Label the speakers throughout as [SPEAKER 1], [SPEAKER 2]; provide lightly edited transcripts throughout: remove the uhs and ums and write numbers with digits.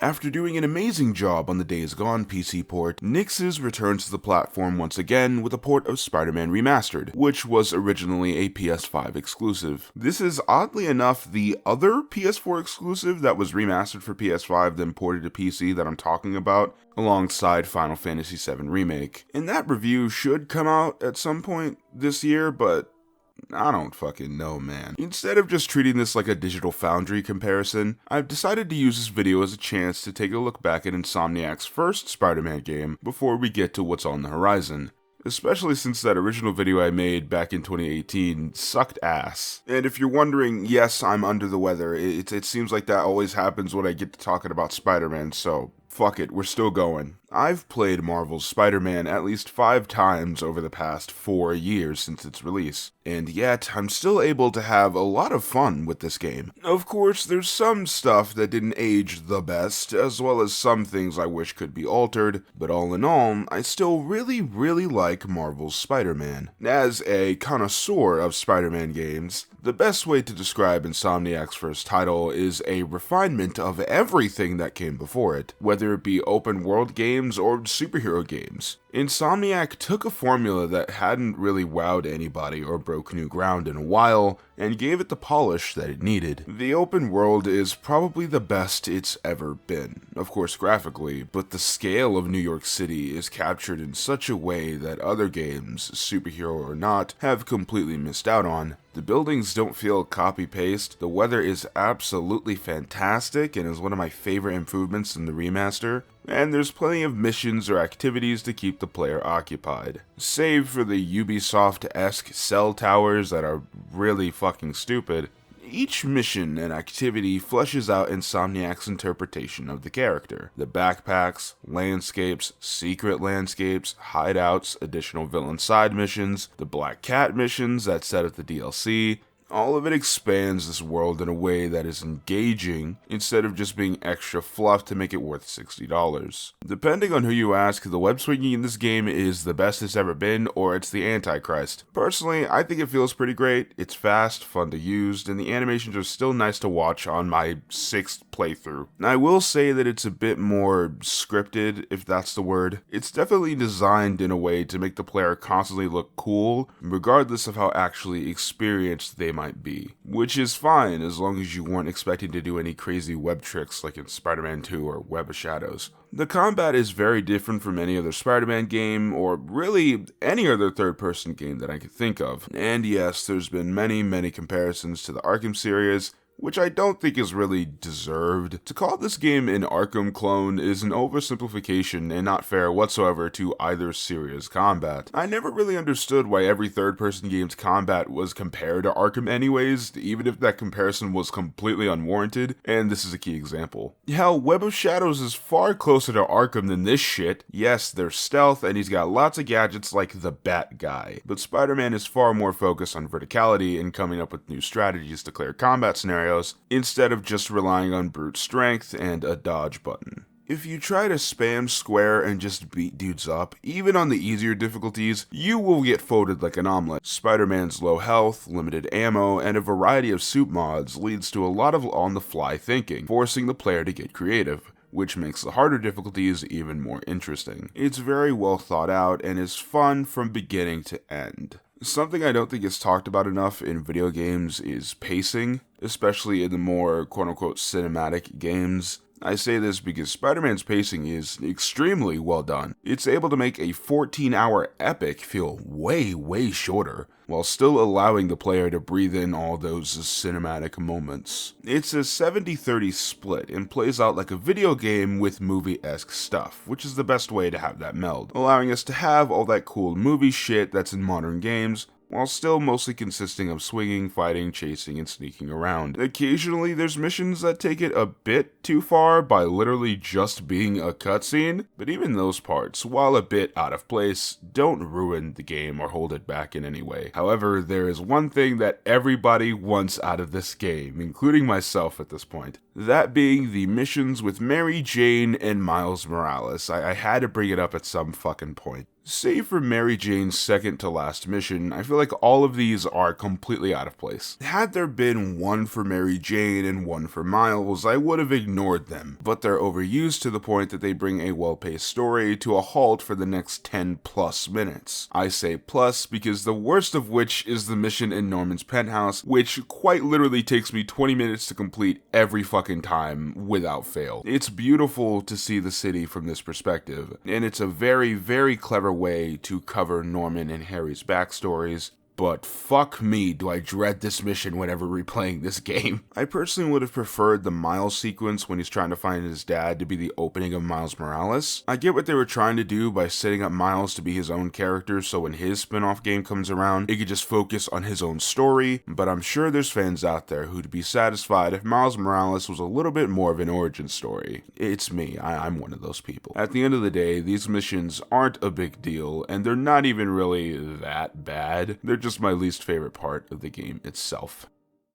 [SPEAKER 1] After doing an amazing job on the Days Gone PC port, Nixxes returns to the platform once again with a port of Spider-Man Remastered, which was originally a PS5 exclusive. This is oddly enough the other PS4 exclusive that was remastered for PS5 then ported to PC that I'm talking about, alongside Final Fantasy VII Remake. And that review should come out at some point this year, but I don't fucking know, man. Instead of just treating this like a Digital Foundry comparison, I've decided to use this video as a chance to take a look back at Insomniac's first Spider-Man game before we get to what's on the horizon. Especially since that original video I made back in 2018 sucked ass. And if you're wondering, yes, I'm under the weather. It seems like that always happens when I get to talking about Spider-Man, so fuck it, we're still going. I've played Marvel's Spider-Man at least 5 times over the past 4 years since its release, and yet I'm still able to have a lot of fun with this game. Of course, there's some stuff that didn't age the best, as well as some things I wish could be altered, but all in all, I still really like Marvel's Spider-Man. As a connoisseur of Spider-Man games, the best way to describe Insomniac's first title is a refinement of everything that came before it, whether it be open world games or superhero games. Insomniac took a formula that hadn't really wowed anybody or broke new ground in a while, and gave it the polish that it needed. The open world is probably the best it's ever been, of course graphically, but the scale of New York City is captured in such a way that other games, superhero or not, have completely missed out on. The buildings don't feel copy-paste, the weather is absolutely fantastic and is one of my favorite improvements in the remaster, and there's plenty of missions or activities to keep the player occupied. Save for the Ubisoft-esque cell towers that are really fucking stupid, each mission and activity fleshes out Insomniac's interpretation of the character. The backpacks, landscapes, secret landscapes, hideouts, additional villain side missions, the Black Cat missions that set up the DLC, all of it expands this world in a way that is engaging instead of just being extra fluff to make it worth $60. Depending on who you ask, the web swinging in this game is the best it's ever been, or it's the Antichrist. Personally, I think it feels pretty great, it's fast, fun to use, and the animations are still nice to watch on my 6th playthrough. I will say that it's a bit more scripted, if that's the word. It's definitely designed in a way to make the player constantly look cool, regardless of how actually experienced they might be, which is fine as long as you weren't expecting to do any crazy web tricks like in Spider-Man 2 or Web of Shadows. The combat is very different from any other Spider-Man game, or really any other third-person game that I could think of. And yes, there's been many comparisons to the Arkham series, which I don't think is really deserved. To call this game an Arkham clone is an oversimplification and not fair whatsoever to either series' combat. I never really understood why every third-person game's combat was compared to Arkham anyways, even if that comparison was completely unwarranted, and this is a key example. Hell, Web of Shadows is far closer to Arkham than this shit. Yes, there's stealth, and he's got lots of gadgets like the Bat Guy, but Spider-Man is far more focused on verticality and coming up with new strategies to clear combat scenarios, instead of just relying on brute strength and a dodge button. If you try to spam square and just beat dudes up, even on the easier difficulties, you will get folded like an omelet. Spider-Man's low health, limited ammo, and a variety of suit mods leads to a lot of on-the-fly thinking, forcing the player to get creative, which makes the harder difficulties even more interesting. It's very well thought out and is fun from beginning to end. Something I don't think is talked about enough in video games is pacing, especially in the more quote-unquote cinematic games. I say this because Spider-Man's pacing is extremely well done. It's able to make a 14-hour epic feel way shorter, while still allowing the player to breathe in all those cinematic moments. It's a 70-30 split and plays out like a video game with movie-esque stuff, which is the best way to have that meld, allowing us to have all that cool movie shit that's in modern games, while still mostly consisting of swinging, fighting, chasing, and sneaking around. Occasionally, there's missions that take it a bit too far by literally just being a cutscene, but even those parts, while a bit out of place, don't ruin the game or hold it back in any way. However, there is one thing that everybody wants out of this game, including myself at this point. That being the missions with Mary Jane and Miles Morales. I had to bring it up at some fucking point. Save for Mary Jane's second to last mission, I feel like all of these are completely out of place. Had there been one for Mary Jane and one for Miles, I would have ignored them, but they're overused to the point that they bring a well-paced story to a halt for the next 10 plus minutes. I say plus because the worst of which is the mission in Norman's penthouse, which quite literally takes me 20 minutes to complete every fucking time without fail. It's beautiful to see the city from this perspective, and it's a very, very clever way to cover Norman and Harry's backstories, but fuck me, do I dread this mission whenever replaying this game. I personally would have preferred the Miles sequence when he's trying to find his dad to be the opening of Miles Morales. I get what they were trying to do by setting up Miles to be his own character, so when his spin-off game comes around, it could just focus on his own story, but I'm sure there's fans out there who'd be satisfied if Miles Morales was a little bit more of an origin story. It's me, I'm one of those people. At the end of the day, these missions aren't a big deal, and they're not even really that bad. They're just my least favorite part of the game itself.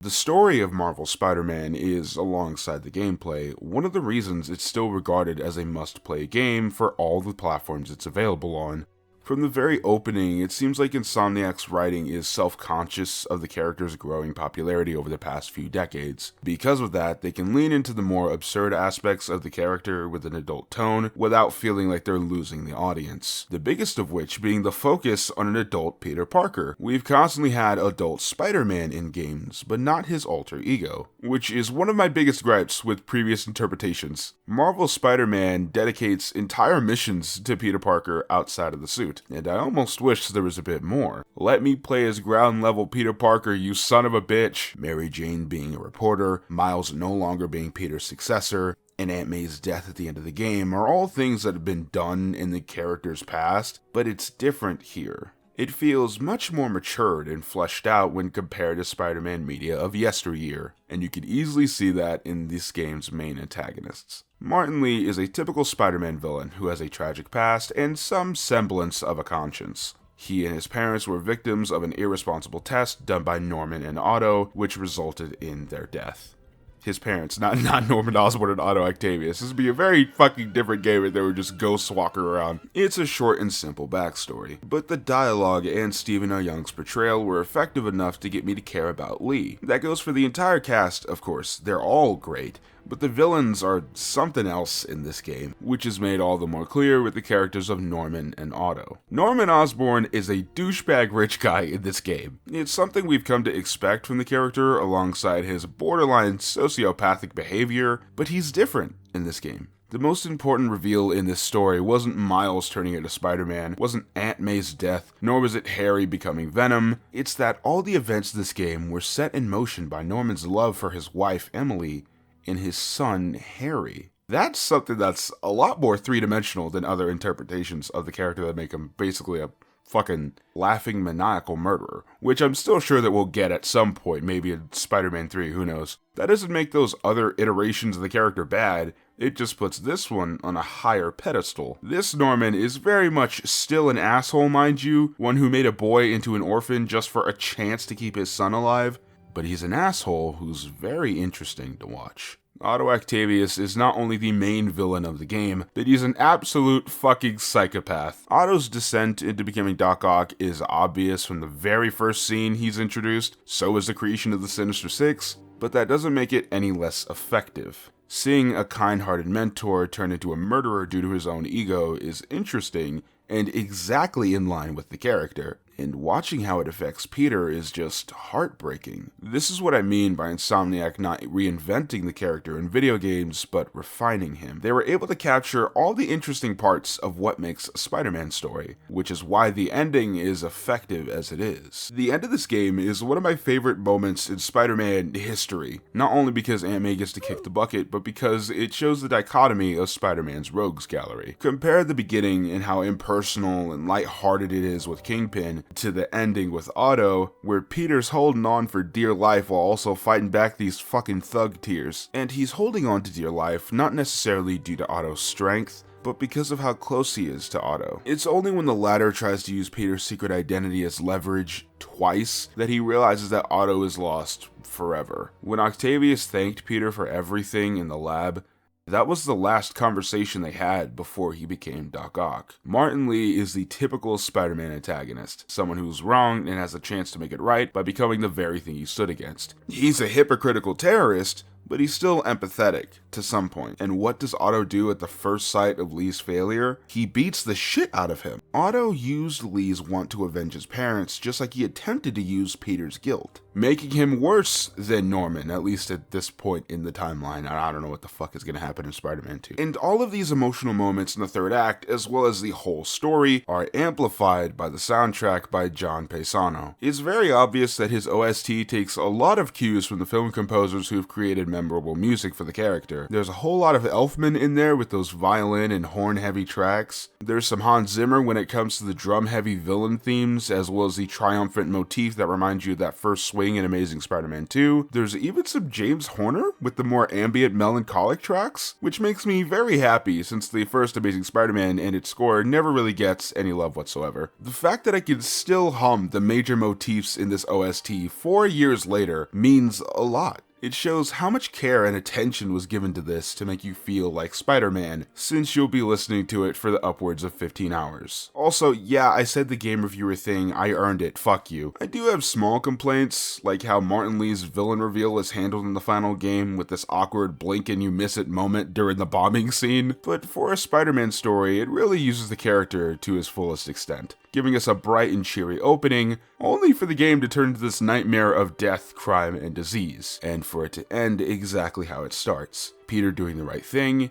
[SPEAKER 1] The story of Marvel's Spider-Man is, alongside the gameplay, one of the reasons it's still regarded as a must-play game for all the platforms it's available on. From the very opening, it seems like Insomniac's writing is self-conscious of the character's growing popularity over the past few decades. Because of that, they can lean into the more absurd aspects of the character with an adult tone without feeling like they're losing the audience. The biggest of which being the focus on an adult Peter Parker. We've constantly had adult Spider-Man in games, but not his alter ego, which is one of my biggest gripes with previous interpretations. Marvel's Spider-Man dedicates entire missions to Peter Parker outside of the suit, and I almost wish there was a bit more. Let me play as ground level Peter Parker, you son of a bitch. Mary Jane being a reporter, Miles no longer being Peter's successor, and Aunt May's death at the end of the game are all things that have been done in the character's past, but it's different here. It feels much more matured and fleshed out when compared to Spider-Man media of yesteryear, and you could easily see that in this game's main antagonists. Martin Lee is a typical Spider-Man villain who has a tragic past and some semblance of a conscience. He and his parents were victims of an irresponsible test done by Norman and Otto, which resulted in their death. His parents, not Norman Osborn and Otto Octavius. This would be a very fucking different game if they were just ghosts walking around. It's a short and simple backstory, but the dialogue and Stephen L. Young's portrayal were effective enough to get me to care about Lee. That goes for the entire cast, of course. They're all great, but the villains are something else in this game, which is made all the more clear with the characters of Norman and Otto. Norman Osborn is a douchebag rich guy in this game. It's something we've come to expect from the character alongside his borderline sociopathic behavior, but he's different in this game. The most important reveal in this story wasn't Miles turning into Spider-Man, wasn't Aunt May's death, nor was it Harry becoming Venom. It's that all the events of this game were set in motion by Norman's love for his wife, Emily, and his son, Harry. That's something that's a lot more three-dimensional than other interpretations of the character that make him basically a fucking laughing maniacal murderer, which I'm still sure that we'll get at some point, maybe in Spider-Man 3, who knows. That doesn't make those other iterations of the character bad, it just puts this one on a higher pedestal. This Norman is very much still an asshole, mind you, one who made a boy into an orphan just for a chance to keep his son alive, but he's an asshole who's very interesting to watch. Otto Octavius is not only the main villain of the game, but he's an absolute fucking psychopath. Otto's descent into becoming Doc Ock is obvious from the very first scene he's introduced, so is the creation of the Sinister Six, but that doesn't make it any less effective. Seeing a kind-hearted mentor turn into a murderer due to his own ego is interesting and exactly in line with the character, and watching how it affects Peter is just heartbreaking. This is what I mean by Insomniac not reinventing the character in video games, but refining him. They were able to capture all the interesting parts of what makes a Spider-Man story, which is why the ending is effective as it is. The end of this game is one of my favorite moments in Spider-Man history, not only because Aunt May gets to kick the bucket, but because it shows the dichotomy of Spider-Man's rogues gallery. Compare the beginning and how impersonal and lighthearted it is with Kingpin, to the ending with Otto, where Peter's holding on for dear life while also fighting back these fucking thug tears. And he's holding on to dear life not necessarily due to Otto's strength, but because of how close he is to Otto. It's only when the latter tries to use Peter's secret identity as leverage twice that he realizes that Otto is lost forever. When Octavius thanked Peter for everything in the lab, that was the last conversation they had before he became Doc Ock. Martin Lee is the typical Spider-Man antagonist, someone who's wrong and has a chance to make it right by becoming the very thing he stood against. He's a hypocritical terrorist, but he's still empathetic to some point. And what does Otto do at the first sight of Lee's failure? He beats the shit out of him. Otto used Lee's want to avenge his parents just like he attempted to use Peter's guilt, making him worse than Norman, at least at this point in the timeline. I don't know what the fuck is going to happen in Spider-Man 2. And all of these emotional moments in the third act, as well as the whole story, are amplified by the soundtrack by John Paisano. It's very obvious that his OST takes a lot of cues from the film composers who have created memorable music for the character. There's a whole lot of Elfman in there with those violin and horn-heavy tracks. There's some Hans Zimmer when it comes to the drum-heavy villain themes, as well as the triumphant motif that reminds you of that first swing in Amazing Spider-Man 2. There's even some James Horner with the more ambient melancholic tracks, which makes me very happy since the first Amazing Spider-Man and its score never really gets any love whatsoever. The fact that I can still hum the major motifs in this OST 4 years later means a lot. It shows how much care and attention was given to this to make you feel like Spider-Man, since you'll be listening to it for the upwards of 15 hours. Also, yeah, I said the game reviewer thing, I earned it, fuck you. I do have small complaints, like how Martin Lee's villain reveal is handled in the final game with this awkward blink and you miss it moment during the bombing scene, but for a Spider-Man story, it really uses the character to his fullest extent, giving us a bright and cheery opening, only for the game to turn to this nightmare of death, crime, and disease, and for it to end exactly how it starts. Peter doing the right thing,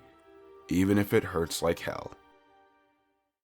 [SPEAKER 1] even if it hurts like hell.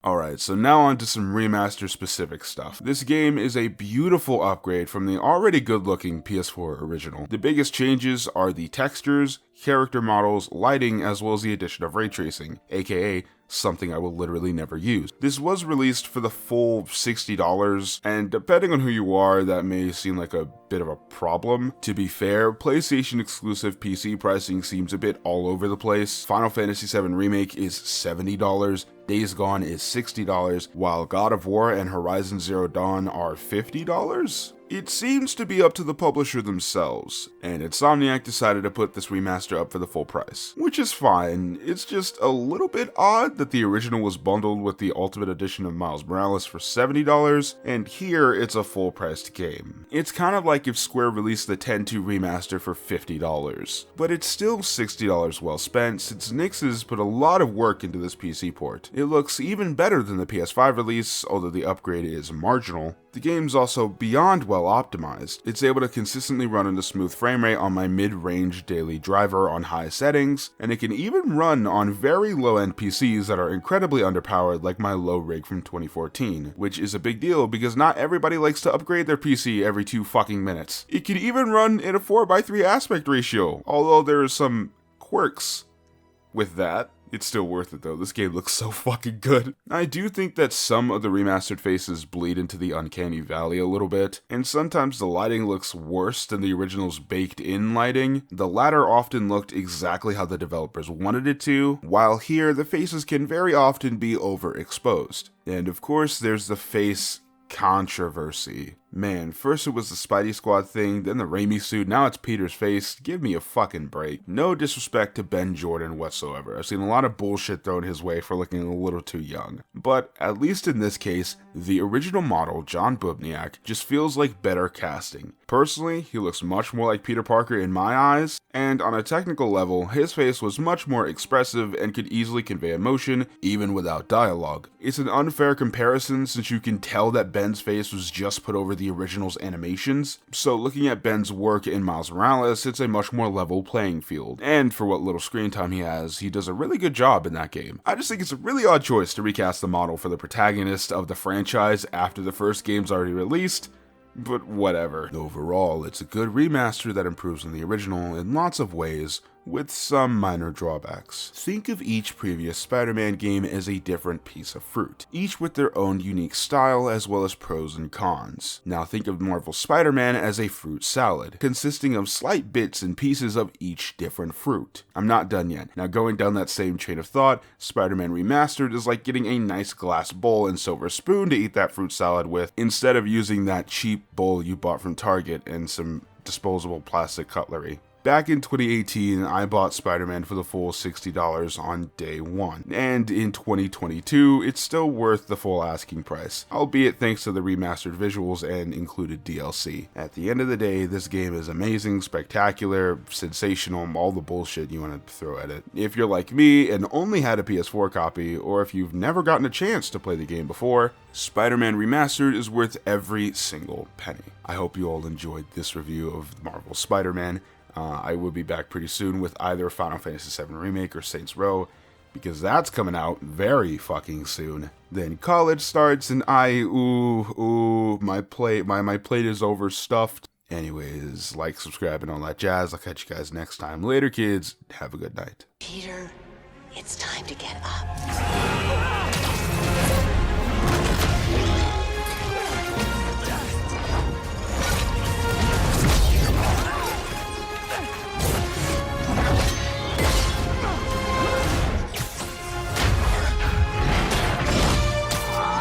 [SPEAKER 1] Alright, so now on to some remaster specific stuff. This game is a beautiful upgrade from the already good looking PS4 original. The biggest changes are the textures, character models, lighting, as well as the addition of ray tracing, aka something I will literally never use. This was released for the full $60, and depending on who you are, that may seem like a bit of a problem. To be fair, PlayStation exclusive PC pricing seems a bit all over the place. Final Fantasy VII Remake is $70, Days Gone is $60, while God of War and Horizon Zero Dawn are $50? It seems to be up to the publisher themselves, and Insomniac decided to put this remaster up for the full price, which is fine. It's just a little bit odd that the original was bundled with the Ultimate Edition of Miles Morales for $70, and here it's a full-priced game. It's kind of like if Square released the 10-2 remaster for $50, but it's still $60 well spent since Nix's put a lot of work into this PC port. It looks even better than the PS5 release, although the upgrade is marginal. The game's also beyond well optimized. It's able to consistently run at a smooth frame rate on my mid-range daily driver on high settings, and it can even run on very low-end PCs that are incredibly underpowered like my low rig from 2014, which is a big deal because not everybody likes to upgrade their PC every 2 fucking minutes. It can even run in a 4:3 aspect ratio, although there are some quirks with that. It's still worth it though, this game looks so fucking good. I do think that some of the remastered faces bleed into the uncanny valley a little bit, and sometimes the lighting looks worse than the original's baked-in lighting. The latter often looked exactly how the developers wanted it to, while here the faces can very often be overexposed. And of course there's the face controversy. Man, first it was the Spidey Squad thing, then the Raimi suit, now it's Peter's face. Give me a fucking break. No disrespect to Ben Jordan whatsoever. I've seen a lot of bullshit thrown his way for looking a little too young. But at least in this case, the original model, John Bubniak, just feels like better casting. Personally, he looks much more like Peter Parker in my eyes, and on a technical level, his face was much more expressive and could easily convey emotion, even without dialogue. It's an unfair comparison since you can tell that Ben's face was just put over the original's animations, so looking at Ben's work in Miles Morales, it's a much more level playing field, and for what little screen time he has, he does a really good job in that game. I just think it's a really odd choice to recast the model for the protagonist of the franchise after the first game's already released, but whatever. Overall, it's a good remaster that improves on the original in lots of ways, with some minor drawbacks. Think of each previous Spider-Man game as a different piece of fruit, each with their own unique style as well as pros and cons. Now think of Marvel's Spider-Man as a fruit salad, consisting of slight bits and pieces of each different fruit. I'm not done yet. Now going down that same train of thought, Spider-Man Remastered is like getting a nice glass bowl and silver spoon to eat that fruit salad with, instead of using that cheap bowl you bought from Target and some disposable plastic cutlery. Back in 2018, I bought Spider-Man for the full $60 on day one, and in 2022, it's still worth the full asking price, albeit thanks to the remastered visuals and included DLC. At the end of the day, this game is amazing, spectacular, sensational, all the bullshit you want to throw at it. If you're like me and only had a PS4 copy, or if you've never gotten a chance to play the game before, Spider-Man Remastered is worth every single penny. I hope you all enjoyed this review of Marvel's Spider-Man. I will be back pretty soon with either Final Fantasy VII Remake or Saints Row, because that's coming out very fucking soon. Then college starts and my plate is overstuffed. Anyways, like, subscribe, and all that jazz. I'll catch you guys next time. Later, kids. Have a good night.
[SPEAKER 2] Peter, it's time to get up.